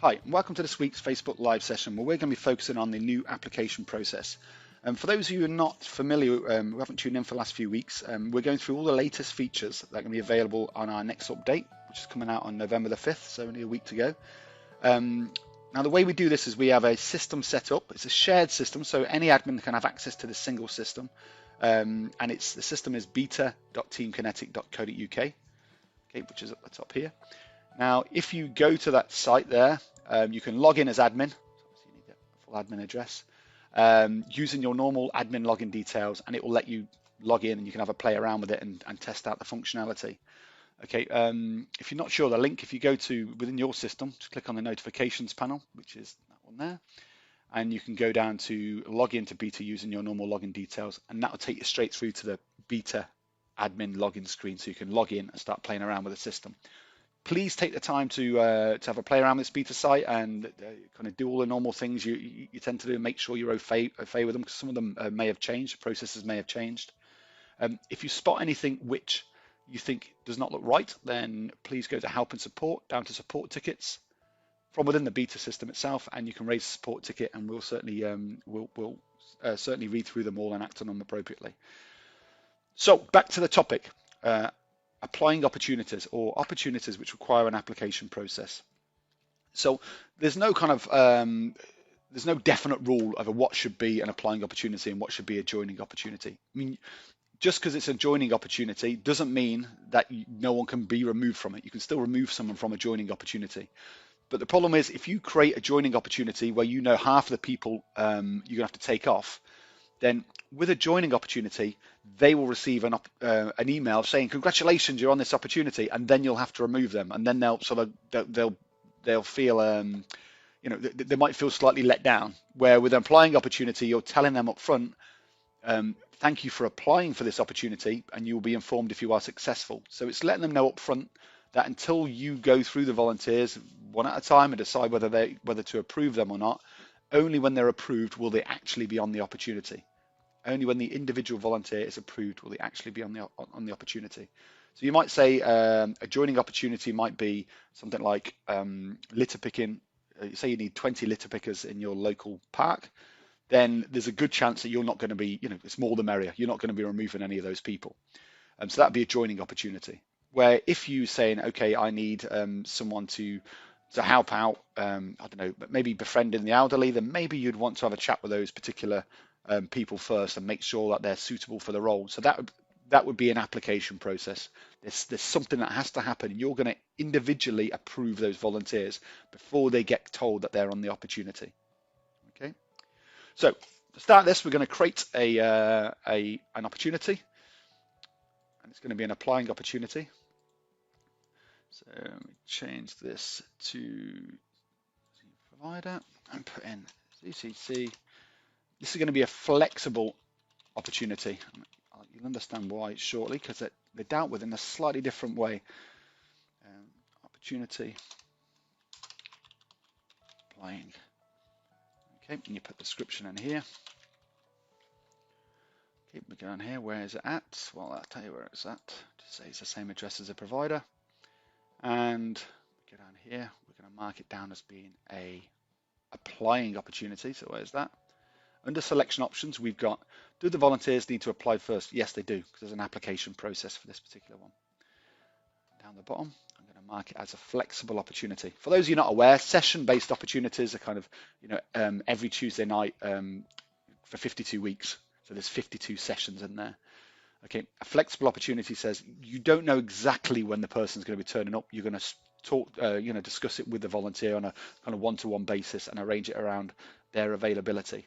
Hi, and welcome to this week's Facebook Live session where we're going to be focusing on the new application process. For those of you who are not familiar, who haven't tuned in for the last few weeks, we're going through all the latest features that are going to be available on our next update, which is coming out on November the 5th, so only a week to go. Now, the way we do this is we have a system set up. It's a shared system, so any admin can have access to this single system. And the system is beta.teamkinetic.co.uk, okay, which is at the top here. Now, if you go to that site there, you can log in as admin. So obviously you need a full admin address using your normal admin login details, and it will let you log in and you can have a play around with it and test out the functionality. Okay, if you're not sure, the link, if you go to within your system, just click on the notifications panel, which is that one there, and you can go down to log into Beta using your normal login details, and that will take you straight through to the Beta admin login screen, so you can log in and start playing around with the system. Please take the time to have a play around with this beta site and kind of do all the normal things you tend to do and make sure you're okay with them, because some of them may have changed, processes may have changed. If you spot anything which you think does not look right, then please go to help and support, down to support tickets from within the beta system itself, and you can raise a support ticket, and we'll certainly certainly read through them all and act on them appropriately. So back to the topic. Applying opportunities or opportunities which require an application process. So there's no kind of there's no definite rule over what should be an applying opportunity and what should be a joining opportunity. I mean, just because it's a joining opportunity doesn't mean that no one can be removed from it. You can still remove someone from a joining opportunity. But the problem is, if you create a joining opportunity where you know half of the people you're going to have to take off, then with a joining opportunity, they will receive an email saying, congratulations, you're on this opportunity, and then you'll have to remove them. And then they'll feel, they might feel slightly let down, where with an applying opportunity, you're telling them up front, thank you for applying for this opportunity, and you will be informed if you are successful. So it's letting them know up front that until you go through the volunteers one at a time and decide whether to approve them or not, only when they're approved will they actually be on the opportunity. Only when the individual volunteer is approved will they actually be on the opportunity. So you might say a joining opportunity might be something like litter picking. Say you need 20 litter pickers in your local park, then there's a good chance that you're not going to be, it's more the merrier. You're not going to be removing any of those people. So that'd be a joining opportunity. Where if you saying, okay, I need someone to help out, I don't know, but maybe befriending the elderly, then maybe you'd want to have a chat with those particular people first and make sure that they're suitable for the role. So that would be an application process. There's something that has to happen. You're going to individually approve those volunteers before they get told that they're on the opportunity. Okay. So to start this, we're going to create an opportunity, and it's going to be an applying opportunity. So we change this to provider and put in CCC. This is going to be a flexible opportunity. You'll understand why shortly, because they're dealt with in a slightly different way. Opportunity applying. Okay, and you put the description in here. Keep me going here. Where is it at? Well, I'll tell you where it's at. Just say it's the same address as a provider. And go down here. We're going to mark it down as being a applying opportunity. So where's that? Under selection options, we've got, do the volunteers need to apply first? Yes, they do, because there's an application process for this particular one. Down the bottom, I'm going to mark it as a flexible opportunity. For those of you not aware, session-based opportunities are kind of, every Tuesday night for 52 weeks. So there's 52 sessions in there. Okay, a flexible opportunity says you don't know exactly when the person's going to be turning up. You're going to talk, discuss it with the volunteer on a kind of one-to-one basis and arrange it around their availability.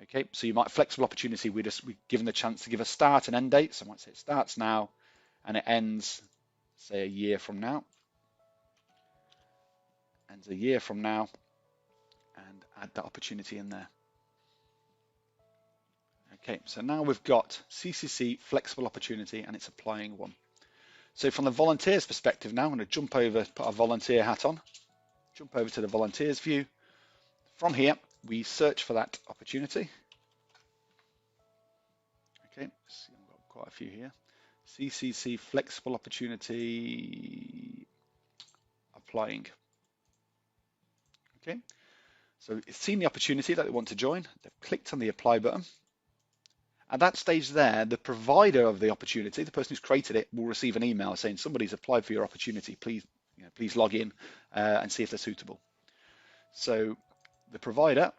Okay, so you might flexible opportunity. We give them the chance to give a start and end date. So I might say it starts now and it ends, say, a year from now. Ends a year from now, and add that opportunity in there. Okay, so now we've got CCC flexible opportunity, and it's applying one. So from the volunteers perspective now, I'm going to jump over, put our volunteer hat on, jump over to the volunteers view. From here, we search for that opportunity. Okay, so I've got quite a few here. CCC flexible opportunity applying. Okay, so it's seen the opportunity that they want to join. They've clicked on the apply button. At that stage there, the provider of the opportunity, the person who's created it, will receive an email saying somebody's applied for your opportunity. Please, please log in and see if they're suitable. So the provider,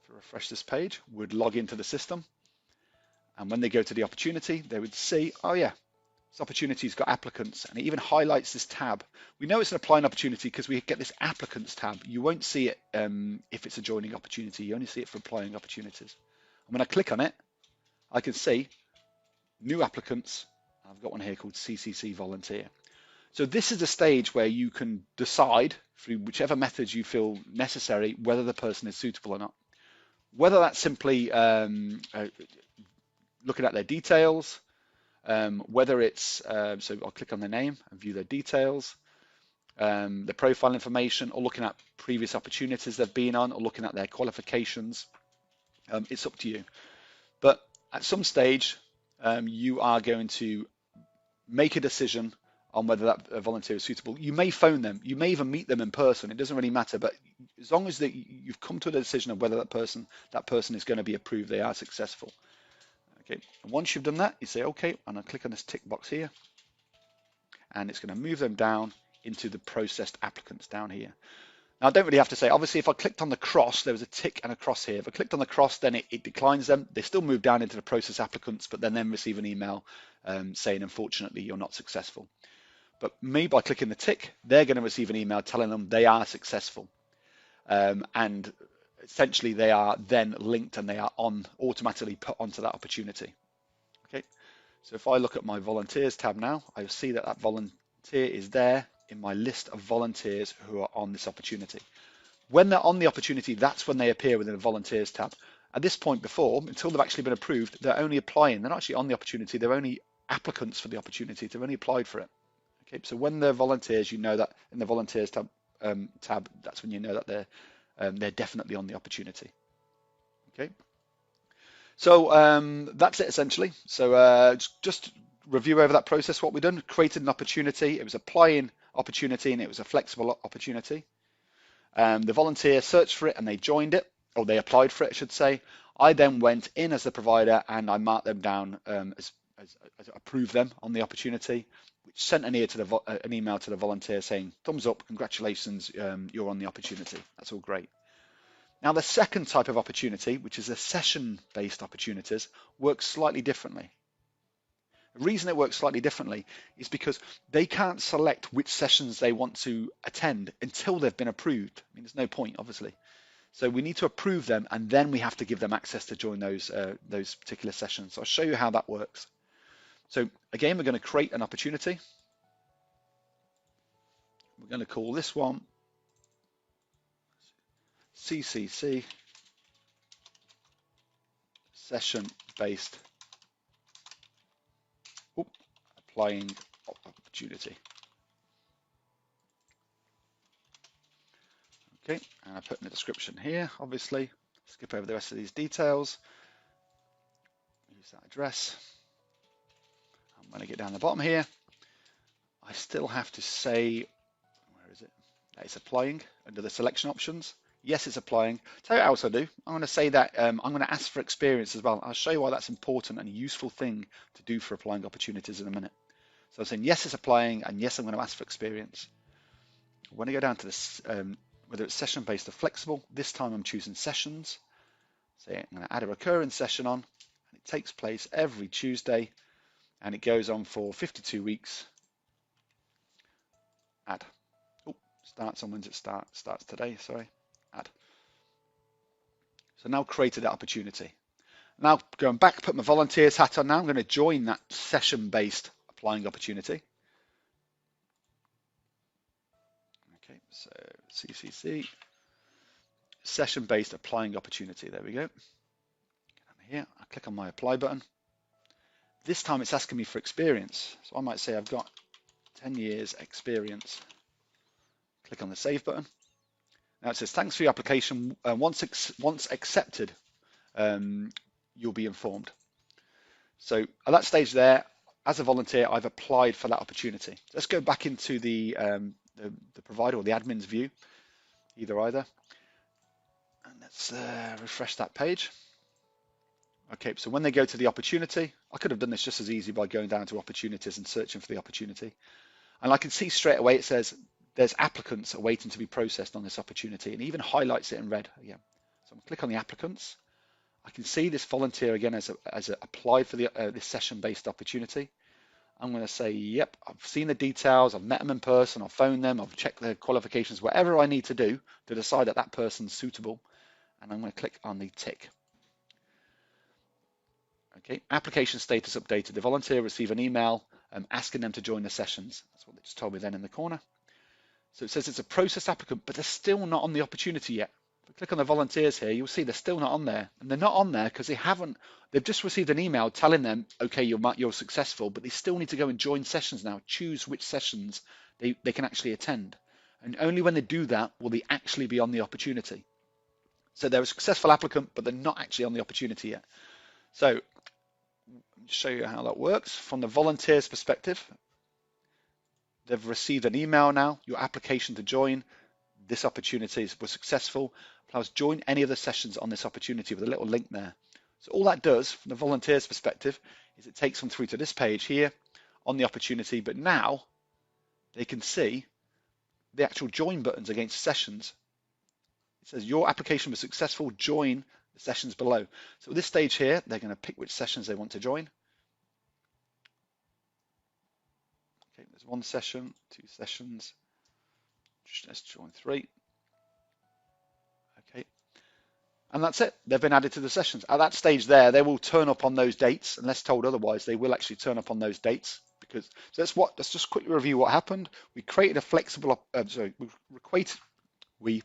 if I refresh this page, would log into the system. And when they go to the opportunity, they would see, oh yeah, this opportunity's got applicants, and it even highlights this tab. We know it's an applying opportunity because we get this applicants tab. You won't see it if it's a joining opportunity. You only see it for applying opportunities. And when I click on it, I can see new applicants. I've got one here called CCC volunteer. So this is the stage where you can decide through whichever methods you feel necessary whether the person is suitable or not. Whether that's simply looking at their details, whether it's, so I'll click on their name and view their details, their profile information, or looking at previous opportunities they've been on, or looking at their qualifications. It's up to you. But at some stage, you are going to make a decision on whether that volunteer is suitable. You may phone them, you may even meet them in person. It doesn't really matter, but as long as that you've come to a decision of whether that person is going to be approved, they are successful. Okay, and once you've done that, you say okay, and I click on this tick box here, and it's going to move them down into the processed applicants down here. Now, I don't really have to say, obviously, if I clicked on the cross, there was a tick and a cross here. If I clicked on the cross, then it declines them. They still move down into the process applicants, but then receive an email saying, unfortunately, you're not successful. But me, by clicking the tick, they're going to receive an email telling them they are successful. And essentially, they are then linked and they are automatically put onto that opportunity. Okay, so if I look at my volunteers tab now, I see that that volunteer is there in my list of volunteers who are on this opportunity. When they're on the opportunity, that's when they appear within the volunteers tab. At this point before, until they've actually been approved, they're only applying. They're not actually on the opportunity. They're only applicants for the opportunity. They've only applied for it. Okay, so when they're volunteers, you know that in the volunteers tab, that's when you know that they're definitely on the opportunity. Okay, so that's it essentially. So just review over that process. What we've done: created an opportunity. It was applying opportunity, and it was a flexible opportunity. The volunteer searched for it and they joined it, or they applied for it, I should say. I then went in as the provider and I marked them down as approved them on the opportunity, which sent an email to the volunteer saying, thumbs up, congratulations, you're on the opportunity. That's all great. Now, the second type of opportunity, which is the session-based opportunities, works slightly differently. The reason it works slightly differently is because they can't select which sessions they want to attend until they've been approved. I mean, there's no point, obviously. So we need to approve them, and then we have to give them access to join those particular sessions. So I'll show you how that works. So again, we're going to create an opportunity. We're going to call this one CCC session-based applying opportunity. Okay, and I put in the description here, obviously. Skip over the rest of these details. Use that address. And when I get down the bottom here, I still have to say, where is it? It's applying under the selection options. Yes, it's applying. Tell you what else I do. I'm going to say that I'm going to ask for experience as well. I'll show you why that's important and a useful thing to do for applying opportunities in a minute. So I'm saying yes, it's applying, and yes, I'm going to ask for experience. When I go down to this, whether it's session-based or flexible, this time I'm choosing sessions. So I'm going to add a recurring session on, and it takes place every Tuesday, and it goes on for 52 weeks. Add. Oh, starts on when it starts today, sorry. Add. So now created that opportunity. Now going back, put my volunteers hat on now. I'm going to join that session-based applying opportunity. Okay, so CCC, session-based applying opportunity. There we go. Here, I click on my apply button. This time it's asking me for experience. So I might say I've got 10 years experience. Click on the save button. Now it says, thanks for your application. Once accepted, you'll be informed. So at that stage there, as a volunteer, I've applied for that opportunity. Let's go back into the the provider or the admin's view, either. And let's refresh that page. Okay, so when they go to the opportunity, I could have done this just as easy by going down to opportunities and searching for the opportunity. And I can see straight away it says there's applicants awaiting to be processed on this opportunity, and it even highlights it in red again. So I'm going to click on the applicants. I can see this volunteer again as applied for this session-based opportunity. I'm going to say, yep, I've seen the details, I've met them in person, I've phoned them, I've checked their qualifications, whatever I need to do to decide that that person's suitable. And I'm going to click on the tick. Okay, application status updated. The volunteer received an email asking them to join the sessions. That's what they just told me then in the corner. So it says it's a processed applicant, but they're still not on the opportunity yet. If I click on the volunteers here, you'll see they're still not on there. And they're not on there because they've just received an email telling them, okay, you're successful, but they still need to go and join sessions now, choose which sessions they can actually attend. And only when they do that will they actually be on the opportunity. So they're a successful applicant, but they're not actually on the opportunity yet. So let me show you how that works. From the volunteer's perspective, they've received an email now, your application to join this opportunity was successful. Allows join any of the sessions on this opportunity with a little link there. So all that does from the volunteer's perspective is it takes them through to this page here on the opportunity, but now they can see the actual join buttons against sessions. It says your application was successful, join the sessions below. So at this stage here, they're going to pick which sessions they want to join. Okay, there's 1 session, 2 sessions. Let's join 3. Okay, and that's it. They've been added to the sessions. At that stage there, they will turn up on those dates, unless told otherwise. They will actually turn up on those dates because so let's just quickly review what happened. We created a flexible. We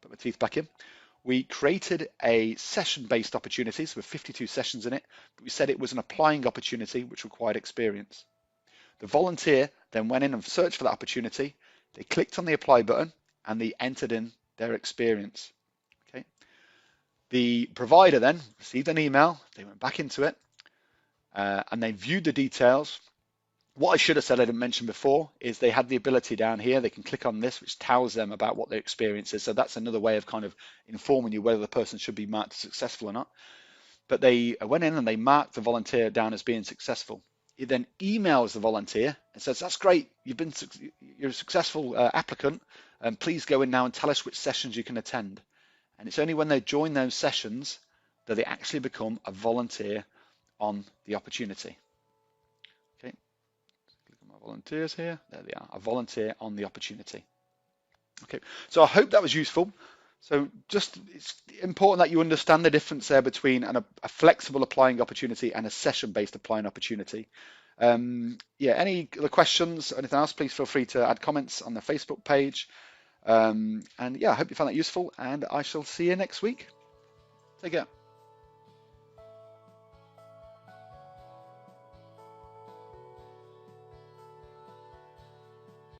put my teeth back in. We created a session-based opportunities with 52 sessions in it, but we said it was an applying opportunity which required experience. The volunteer then went in and searched for that opportunity. They clicked on the apply button and they entered in their experience. Okay. The provider then received an email. They went back into it and they viewed the details. What I should have said I didn't mention before is they had the ability down here. They can click on this, which tells them about what their experience is. So that's another way of kind of informing you whether the person should be marked successful or not. But they went in and they marked the volunteer down as being successful. It then emails the volunteer and says, that's great, you're a successful applicant, and please go in now and tell us which sessions you can attend. And it's only when they join those sessions that they actually become a volunteer on the opportunity. Okay, click on my volunteers here, there they are, a volunteer on the opportunity. Okay, so I hope that was useful. So just it's important that you understand the difference there between a flexible applying opportunity and a session-based applying opportunity. Yeah, any other questions or anything else, please feel free to add comments on the Facebook page. And yeah, I hope you found that useful and I shall see you next week. Take care.